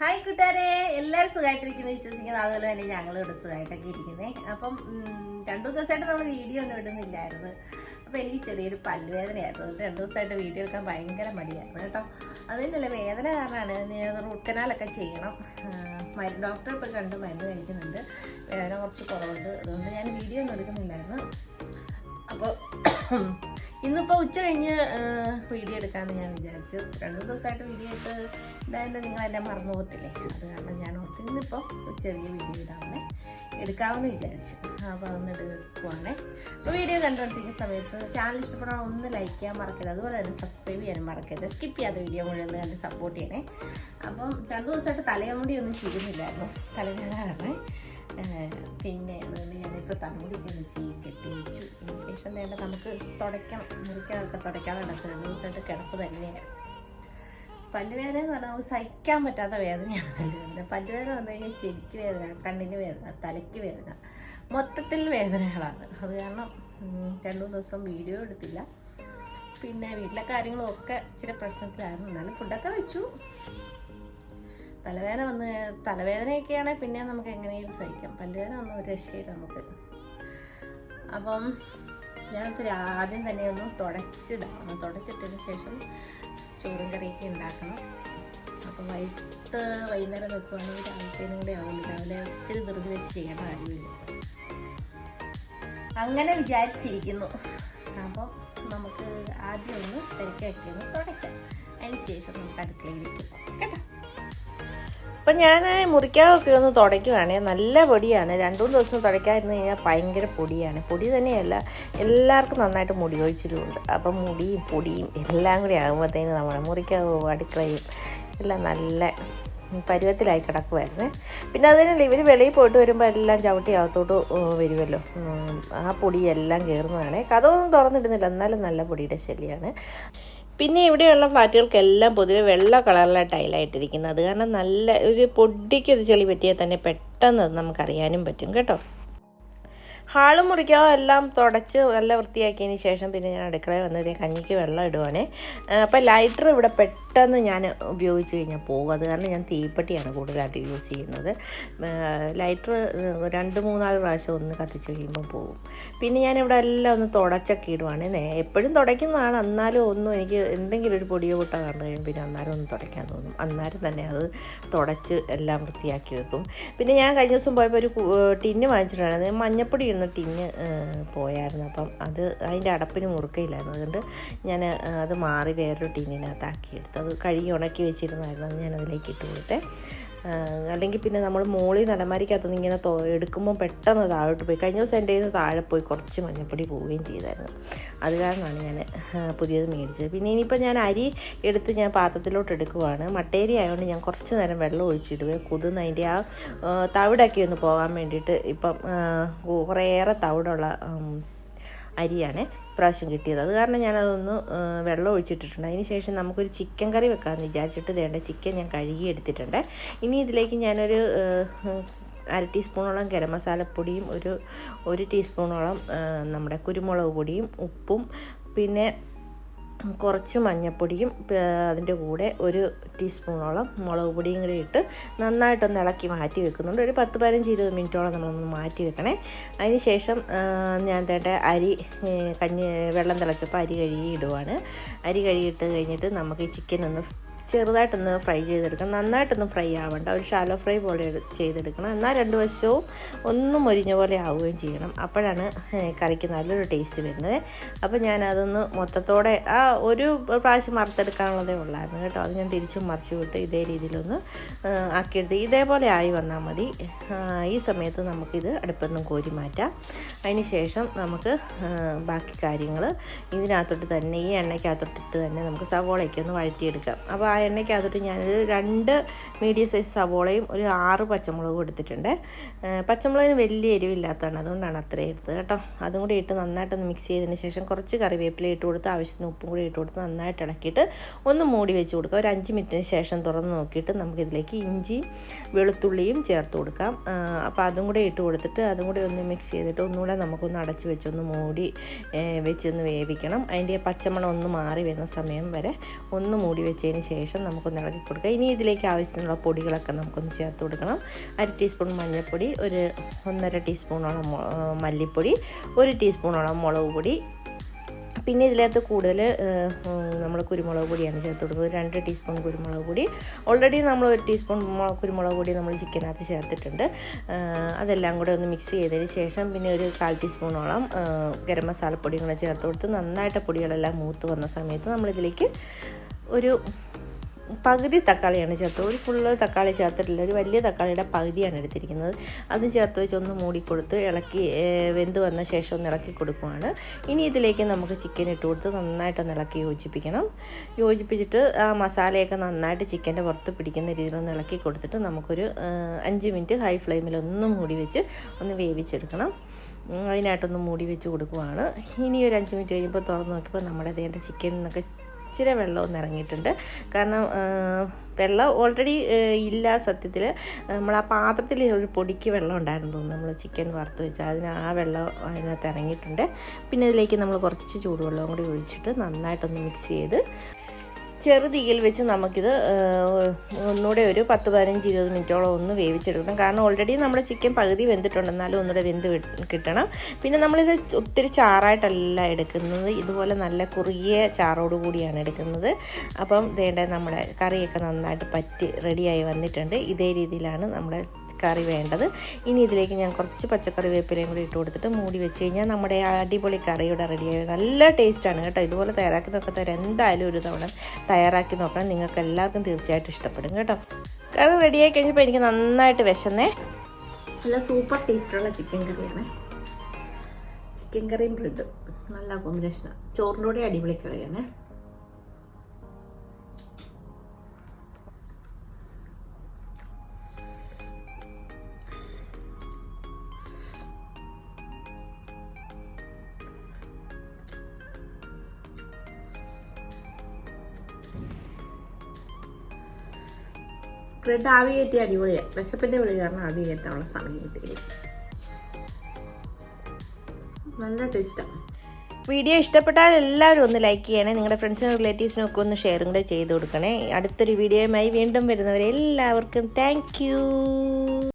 Hi കൂട്ടുകാരെ, എല്ലാവരും സുഖമായിട്ടിരിക്കുന്നത് വിശ്വസിക്കുന്നത്. അതുപോലെ തന്നെ ഞങ്ങളിവിടെ സുഖമായിട്ടൊക്കെ ഇരിക്കുന്നത്. അപ്പം 2 ദിവസമായിട്ട് നമ്മൾ വീഡിയോ ഒന്നും ഇടുന്നില്ലായിരുന്നു. അപ്പോൾ എനിക്ക് ചെറിയൊരു പല്ലുവേദനയായിരുന്നു. 2 ദിവസമായിട്ട് വീഡിയോ എടുക്കാൻ ഭയങ്കര മടിയായിരുന്നു കേട്ടോ. അതിനുള്ള വേദന കാരണമാണ് ഞാൻ റൂട്ട് കനാലൊക്കെ ചെയ്യണം. ഡോക്ടറെ ഇപ്പോൾ കണ്ട് മരുന്ന് കഴിക്കുന്നുണ്ട്. വേദന കുറച്ച് കുറവുണ്ട്. അതുകൊണ്ട് ഞാൻ വീഡിയോ ഒന്നും എടുക്കുന്നില്ലായിരുന്നു. അപ്പോൾ ഇന്നിപ്പോൾ ഉച്ച കഴിഞ്ഞ് വീഡിയോ എടുക്കാമെന്ന് ഞാൻ വിചാരിച്ചു. 2 ദിവസമായിട്ട് വീഡിയോ ഇട്ട് ഉണ്ടായിട്ട് നിങ്ങളെന്നെ മറന്നു പോകത്തില്ലേ. അത് കാരണം ഞാൻ ഓർത്ത് ഇന്നിപ്പോൾ ചെറിയ വീഡിയോ എടുക്കാമെന്ന് വിചാരിച്ചു. അപ്പോൾ അതൊന്ന് എടുക്കുവാണേ. അപ്പോൾ വീഡിയോ കണ്ടുകൊണ്ടിരിക്കുന്ന സമയത്ത് ചാനൽ ഇഷ്ടപ്പെടാൻ ഒന്ന് ലൈക്ക് ചെയ്യാൻ മറക്കരുത്. അതുപോലെ തന്നെ സബ്സ്ക്രൈബ് ചെയ്യാനും മറക്കരുത്. സ്കിപ്പ് ചെയ്യാത്ത വീഡിയോ മുഴുവൻ കണ്ട് സപ്പോർട്ട് ചെയ്യണേ. അപ്പം 2 ദിവസമായിട്ട് തലമുടി ഒന്നും ചെയ്യുന്നില്ലായിരുന്നു, തലവേദന. പിന്നെ അതുകൊണ്ട് ഞാനിപ്പോൾ തലമുടിയൊക്കെ കെട്ടി വെച്ചു. അതിന് ശേഷം വേണ്ട നമുക്ക് തുടയ്ക്കണം, മുറിക്കാനൊക്കെ തുടയ്ക്കാൻ നടക്കും. 2 ദിവസമായിട്ട് കിടപ്പ് തന്നെയാണ്. പല്ലുവേദന എന്ന് പറഞ്ഞാൽ നമുക്ക് സഹിക്കാൻ പറ്റാത്ത വേദനയാണ് പല്ലുവേദന. പല്ലുവേദന വന്നു കഴിഞ്ഞാൽ ചെവിക്ക് വേദന, കണ്ണിന് വേദന, തലയ്ക്ക് വേദന, മൊത്തത്തിൽ വേദനകളാണ്. അത് കാരണം 2 ദിവസം വീഡിയോ എടുത്തില്ല. പിന്നെ വീട്ടിലെ കാര്യങ്ങളും ഒക്കെ ഇച്ചിരി പ്രശ്നത്തിലായിരുന്നു. എന്നാലും ഫുഡൊക്കെ വെച്ചു. തലവേദനയൊക്കെയാണെങ്കിൽ പിന്നെ നമുക്ക് എങ്ങനെയും സഹിക്കാം. പല്ലുവേദന ഒന്നും ഒരു രക്ഷയില്ല നമുക്ക്. അപ്പം ഞാനത് ആദ്യം തന്നെ ഒന്ന് തുടച്ചിടണം. തുടച്ചിട്ടതിന് ശേഷം ചോറും കറിയൊക്കെ ഉണ്ടാക്കണം. അപ്പം വൈകുന്നേരം വെക്കുവാണെങ്കിൽ രാവിലത്തേനും കൂടെ ആവുന്നില്ല. രാവിലെ ഒത്തിരി ധൃതി വെച്ച് ചെയ്യേണ്ട കാര്യമില്ല. അങ്ങനെ വിചാരിച്ചിരിക്കുന്നു. അപ്പം നമുക്ക് ആദ്യം ഒന്ന് തിരക്കൊക്കെ ഒന്ന് തുടയ്ക്കാം. അതിന് ശേഷം നമുക്ക് അടുക്കളയിലേക്ക് പോകാം കേട്ടോ. അപ്പം ഞാൻ മുറിക്കാതൊക്കെ ഒന്ന് തുടയ്ക്കുവാണേ. നല്ല പൊടിയാണ്. 2-3 ദിവസം തുടയ്ക്കാതിരുന്ന് കഴിഞ്ഞാൽ ഭയങ്കര പൊടിയാണ്. പൊടി തന്നെയല്ല, എല്ലാവർക്കും നന്നായിട്ട് മുടി കൊഴിച്ചിലുമുണ്ട്. അപ്പം മുടിയും പൊടിയും എല്ലാം കൂടി ആകുമ്പോഴത്തേന് നമ്മുടെ മുറിക്കാവും അടുക്കളയും എല്ലാം നല്ല പരുവത്തിലായി കിടക്കുമായിരുന്നേ. പിന്നെ അതിനല്ല ഇവർ വെളിയിൽ പോയിട്ട് വരുമ്പോൾ എല്ലാം ചവിട്ടി അകത്തോട്ട് വരുമല്ലോ. ആ പൊടിയെല്ലാം കയറുന്നതാണ്. കഥമൊന്നും തുറന്നിടുന്നില്ല, എന്നാലും നല്ല പൊടിയുടെ ശല്യമാണ്. പിന്നെ ഇവിടെയുള്ള ഫ്ലാറ്റുകൾക്കെല്ലാം പൊതുവെ വെള്ള കളറിലെ ടൈലായിട്ടിരിക്കുന്നത്. അത് കാരണം നല്ല ഒരു പൊടിക്കൊരു ചെളി പറ്റിയാൽ തന്നെ പെട്ടെന്ന് നമുക്കറിയാനും പറ്റും കേട്ടോ. ഹാളും മുറിക്കാതെ എല്ലാം തുടച്ച് നല്ല വൃത്തിയാക്കിയതിന് ശേഷം പിന്നെ ഞാൻ അടുക്കളയിൽ വന്നത് കഞ്ഞിക്ക് വെള്ളം ഇടുവാണേ. അപ്പോൾ ലൈറ്റർ ഇവിടെ പെട്ടെന്ന് ഞാൻ ഉപയോഗിച്ച് കഴിഞ്ഞാൽ പോകും. അത് കാരണം ഞാൻ തീപ്പെട്ടിയാണ് കൂടുതലായിട്ട് യൂസ് ചെയ്യുന്നത്. ലൈറ്റർ 2-3-4 പ്രാവശ്യം ഒന്ന് കത്തിച്ച് കഴിയുമ്പോൾ പോകും. പിന്നെ ഞാനിവിടെ എല്ലാം ഒന്ന് തുടച്ചൊക്കെ ഇടുവാണ്. എപ്പോഴും തുടയ്ക്കുന്നതാണ്, എന്നാലും ഒന്നും എനിക്ക് എന്തെങ്കിലും ഒരു പൊടിയോ പൊട്ടോ കണ്ടു കഴിയും പിന്നെ അന്നേരം ഒന്ന് തുടയ്ക്കാൻ തോന്നും. അന്നേരം തന്നെ അത് തുടച്ച് എല്ലാം വൃത്തിയാക്കി വെക്കും. പിന്നെ ഞാൻ കഴിഞ്ഞ ദിവസം പോയപ്പോൾ ഒരു ടിന്ന് വാങ്ങിച്ചിട്ടുണ്ടായിരുന്നു. മഞ്ഞപ്പൊടി ഇടുന്ന ടിന്ന് പോയായിരുന്നു. അപ്പം അതിൻ്റെ അടപ്പിന് മുറുക്കയില്ലായിരുന്നു. അതുകൊണ്ട് ഞാൻ അത് മാറി വേറൊരു ടിന്നിനകത്താക്കി എടുത്തു. അത് കഴുകി ഉണക്കി വെച്ചിരുന്നായിരുന്നു. അത് ഞാനതിലേക്ക് ഇട്ട് കൊടുത്തേ. അല്ലെങ്കിൽ പിന്നെ നമ്മൾ മോളിൽ അലമാരിക്കകത്തുനിന്ന് ഇങ്ങനെ എടുക്കുമ്പോൾ പെട്ടെന്ന് താഴോട്ട് പോയി. കഴിഞ്ഞ ദിവസം എൻ്റെ താഴെ പോയി കുറച്ച് മഞ്ഞപ്പൊടി പോവുകയും ചെയ്തായിരുന്നു. അത് കാരണമാണ് ഞാൻ പുതിയത് മേടിച്ചത്. പിന്നെ ഇനിയിപ്പോൾ ഞാൻ അരി എടുത്ത് ഞാൻ പാത്രത്തിലോട്ട് എടുക്കുവാണ്. മട്ടേരി ആയതുകൊണ്ട് ഞാൻ കുറച്ച് നേരം വെള്ളം ഒഴിച്ചിടുകയും കുതിർന്ന് അതിൻ്റെ ആ തവിടൊക്കെ ഒന്ന് പോകാൻ വേണ്ടിയിട്ട്. ഇപ്പം കുറേയേറെ തവിടുള്ള അരിയാണ് ഇപ്രാവശ്യം കിട്ടിയത്. അത് കാരണം ഞാനതൊന്ന് വെള്ളം ഒഴിച്ചിട്ടിട്ടുണ്ട്. അതിന് ശേഷം നമുക്കൊരു ചിക്കൻ കറി വെക്കാമെന്ന് വിചാരിച്ചിട്ട് വേണ്ട ചിക്കൻ ഞാൻ കഴുകി എടുത്തിട്ടുണ്ട്. ഇനി ഇതിലേക്ക് ഞാനൊരു 1/2 ടീസ്പൂണോളം ഗരം മസാലപ്പൊടിയും 1 ടീസ്പൂണോളം നമ്മുടെ കുരുമുളക് പൊടിയും ഉപ്പും പിന്നെ കുറച്ച് മഞ്ഞൾപ്പൊടിയും അതിൻ്റെ കൂടെ 1 ടീസ്പൂണോളം മുളക് പൊടിയും കൂടി ഇട്ട് നന്നായിട്ടൊന്ന് ഇളക്കി മാറ്റി വെക്കുന്നുണ്ട്. ഒരു 10-15-20 മിനിറ്റോളം നമ്മളൊന്ന് മാറ്റി വെക്കണേ. അതിന് ശേഷം ഞാൻ വെള്ളം തിളച്ചപ്പോൾ അരി കഴുകി ഇടുവാണ്. അരി കഴുകിയിട്ട് കഴിഞ്ഞിട്ട് നമുക്ക് ഈ ചിക്കൻ ഒന്ന് ചെറുതായിട്ടൊന്ന് ഫ്രൈ ചെയ്തെടുക്കണം. നന്നായിട്ടൊന്ന് ഫ്രൈ ആവണ്ട, ഒരു ഷാലോ ഫ്രൈ പോലെ ചെയ്തെടുക്കണം. എന്നാൽ 2 വശവും ഒന്നും മൊരിഞ്ഞ പോലെ ആവുകയും ചെയ്യണം. അപ്പോഴാണ് കറിക്ക് നല്ലൊരു ടേസ്റ്റ് വരുന്നത്. അപ്പോൾ ഞാനതൊന്ന് മൊത്തത്തോടെ ഒരു പ്രാവശ്യം വറുത്തെടുക്കാനുള്ളതേ ഉള്ളായിരുന്നു കേട്ടോ. അത് ഞാൻ തിരിച്ചും മറിച്ചു വിട്ട് ഇതേ രീതിയിലൊന്ന് ആക്കിയെടുത്ത് ഇതേപോലെ ആയി വന്നാൽ മതി. ഈ സമയത്ത് നമുക്കിത് അടുപ്പിൽ നിന്നും കോരി മാറ്റാം. അതിന് ശേഷം നമുക്ക് ബാക്കി കാര്യങ്ങൾ ഇതിനകത്തോട്ട് തന്നെ ഈ എണ്ണയ്ക്കകത്തോട്ടിട്ട് തന്നെ നമുക്ക് സവോളയൊക്കെ ഒന്ന് വഴറ്റിയെടുക്കാം. അപ്പോൾ ആ എണ്ണയ്ക്കകത്തോട്ട് ഞാനൊരു 2 മീഡിയം സൈസ് സവോളയും 6 പച്ചമുളകും എടുത്തിട്ടുണ്ട്. പച്ചമുളകിന് വലിയ എരിവില്ലാത്തതാണ്, അതുകൊണ്ടാണ് അത്രയും എടുത്തത് കേട്ടോ. അതും കൂടി ഇട്ട് നന്നായിട്ടൊന്ന് മിക്സ് ചെയ്തതിന് ശേഷം കുറച്ച് കറിവേപ്പില ഇട്ട് കൊടുത്ത് ആവശ്യത്തിന് ഉപ്പും കൂടി ഇട്ട് കൊടുത്ത് നന്നായിട്ട് ഇളക്കിയിട്ട് ഒന്ന് മൂടി വെച്ച് കൊടുക്കുക. ഒരു 5 മിനിറ്റിന് ശേഷം തുറന്ന് നോക്കിയിട്ട് നമുക്കിതിലേക്ക് ഇഞ്ചിയും വെളുത്തുള്ളിയും ചേർത്ത് കൊടുക്കാം. അപ്പോൾ അതും കൂടി ഇട്ട് കൊടുത്തിട്ട് അതും കൂടി ഒന്ന് മിക്സ് ചെയ്തിട്ട് ഒന്നുകൂടെ നമുക്കൊന്ന് അടച്ച് വെച്ചൊന്ന് മൂടി വെച്ചൊന്ന് വേവിക്കണം. അതിൻ്റെ പച്ചമണം ഒന്ന് മാറി വരുന്ന സമയം വരെ ഒന്ന് മൂടി വെച്ചതിന് ശേഷം ശേഷം നമുക്കൊന്ന് ഇളക്കി കൊടുക്കുക. ഇനി ഇതിലേക്ക് ആവശ്യത്തിനുള്ള പൊടികളൊക്കെ നമുക്കൊന്ന് ചേർത്ത് കൊടുക്കണം. 1 ടീസ്പൂൺ മഞ്ഞൾപ്പൊടി, ഒരു 1.5 ടീസ്പൂണോളം മല്ലിപ്പൊടി, 1 ടീസ്പൂണോളം മുളക് പൊടി, പിന്നെ ഇതിനകത്ത് കൂടുതൽ നമ്മൾ കുരുമുളക് പൊടിയാണ് ചേർത്ത് കൊടുക്കുന്നത്. 2 ടീസ്പൂൺ കുരുമുളക് പൊടി. ഓൾറെഡി നമ്മൾ 1 ടീസ്പൂൺ കുരുമുളക് പൊടി നമ്മൾ ചിക്കനകത്ത് ചേർത്തിട്ടുണ്ട്. അതെല്ലാം കൂടെ ഒന്ന് മിക്സ് ചെയ്തതിന് ശേഷം പിന്നെ ഒരു 1/4 ടീസ്പൂണോളം ഗരം മസാലപ്പൊടിയും കൂടെ ചേർത്ത് കൊടുത്ത് നന്നായിട്ട് പൊടികളെല്ലാം മൂത്ത് വന്ന സമയത്ത് നമ്മളിതിലേക്ക് ഒരു പകുതി തക്കാളിയാണ് ചേർത്തത്. ഒരു ഫുള്ള് തക്കാളി ചേർത്തിട്ടില്ല, ഒരു വലിയ തക്കാളിയുടെ പകുതിയാണ് എടുത്തിരിക്കുന്നത്. അതും ചേർത്ത് വെച്ച് ഒന്ന് മൂടിക്കൊടുത്ത് ഇളക്കി വെന്ത് വന്ന ശേഷം ഒന്ന് ഇളക്കി കൊടുക്കുവാണ്. ഇനി ഇതിലേക്ക് നമുക്ക് ചിക്കൻ ഇട്ട് കൊടുത്ത് നന്നായിട്ടൊന്ന് ഇളക്കി യോജിപ്പിച്ചിട്ട് ആ മസാലയൊക്കെ നന്നായിട്ട് ചിക്കൻ്റെ പുറത്ത് പിടിക്കുന്ന രീതിയിൽ ഒന്ന് ഇളക്കി കൊടുത്തിട്ട് നമുക്കൊരു 5 മിനിറ്റ് ഹൈ ഫ്ലെയിമിൽ ഒന്ന് മൂടി വെച്ച് ഒന്ന് വേവിച്ചെടുക്കണം. അതിനായിട്ടൊന്ന് മൂടി വെച്ച് കൊടുക്കുവാണ്. ഇനി ഒരു 5 മിനിറ്റ് കഴിയുമ്പോൾ തുറന്ന് നോക്കിയപ്പോൾ നമ്മുടെ അതേൻ്റെ ചിക്കനിൽ നിന്നൊക്കെ ഇച്ചിരി വെള്ളമൊന്നും ഇറങ്ങിയിട്ടുണ്ട്. കാരണം വെള്ളം ഓൾറെഡി ഇല്ല. സത്യത്തിൽ നമ്മൾ ആ പാത്രത്തിൽ ഒരു പൊടിക്ക് വെള്ളം ഉണ്ടായിരുന്നു തോന്നുന്നു, നമ്മൾ ചിക്കൻ വറുത്ത് വെച്ചാൽ അതിന് ആ വെള്ളം അതിനകത്ത് ഇറങ്ങിയിട്ടുണ്ട്. പിന്നെ ഇതിലേക്ക് നമ്മൾ കുറച്ച് ചൂടുവെള്ളം കൂടി ഒഴിച്ചിട്ട് നന്നായിട്ടൊന്ന് മിക്സ് ചെയ്ത് ചെറുതീയിൽ വെച്ച് നമുക്കിത് ഒന്നുകൂടെ ഒരു 10-15-20 മിനിറ്റോളം ഒന്ന് വേവിച്ചെടുക്കണം. കാരണം ഓൾറെഡി നമ്മുടെ ചിക്കൻ പകുതി വെന്തിട്ടുണ്ട്, എന്നാലും ഒന്നുകൂടെ വെന്ത് കിട്ടണം. പിന്നെ നമ്മളിത് ഒത്തിരി ചാറായിട്ടല്ല എടുക്കുന്നത്, ഇതുപോലെ നല്ല കുറുകിയ ചാറോട് കൂടിയാണ് എടുക്കുന്നത്. അപ്പം വേണ്ട നമ്മുടെ കറിയൊക്കെ നന്നായിട്ട് പറ്റി റെഡിയായി വന്നിട്ടുണ്ട്. ഇതേ രീതിയിലാണ് നമ്മുടെ കറി വേണ്ടത്. ഇനി ഇതിലേക്ക് ഞാൻ കുറച്ച് പച്ചക്കറി വേപ്പിലയും കൂടി ഇട്ട് കൊടുത്തിട്ട് മൂടി വെച്ച് കഴിഞ്ഞാൽ നമ്മുടെ അടിപൊളി കറിയുടെ റെഡിയായി. നല്ല ടേസ്റ്റാണ് കേട്ടോ. ഇതുപോലെ തയ്യാറാക്കി നോക്കാത്തവർ എന്തായാലും ഒരു തവണ തയ്യാറാക്കി നോക്കണം. നിങ്ങൾക്ക് എല്ലാവർക്കും തീർച്ചയായിട്ടും ഇഷ്ടപ്പെടും കേട്ടോ. കറി റെഡിയായി കഴിഞ്ഞപ്പോൾ എനിക്ക് നന്നായിട്ട് വിശന്നേ. നല്ല സൂപ്പർ ടേസ്റ്റുള്ള ചിക്കൻ കറിയാണ്. ചിക്കൻ കറിയും ബ്രെഡും നല്ല കോമ്പിനേഷനാണ്. ചോറിൻ്റെ കൂടെ അടിപൊളി കറിയാണ്. ബ്രെഡ് ആവി കയറ്റി അടിപൊളിയാണ്. വിശപ്പിൻ്റെ വിളി കാരണം ആവി കയറ്റാനുള്ള സമയം കിട്ടിയില്ല. നല്ല ടേസ്റ്റാണ്. വീഡിയോ ഇഷ്ടപ്പെട്ടാൽ എല്ലാവരും ഒന്ന് ലൈക്ക് ചെയ്യണേ. നിങ്ങളുടെ ഫ്രണ്ട്സിനും റിലേറ്റീവ്സിനും ഒക്കെ ഒന്ന് ഷെയറും കൂടെ ചെയ്ത് കൊടുക്കണേ. അടുത്തൊരു വീഡിയോയുമായി വീണ്ടും വരുന്നവരെ എല്ലാവർക്കും താങ്ക് യു.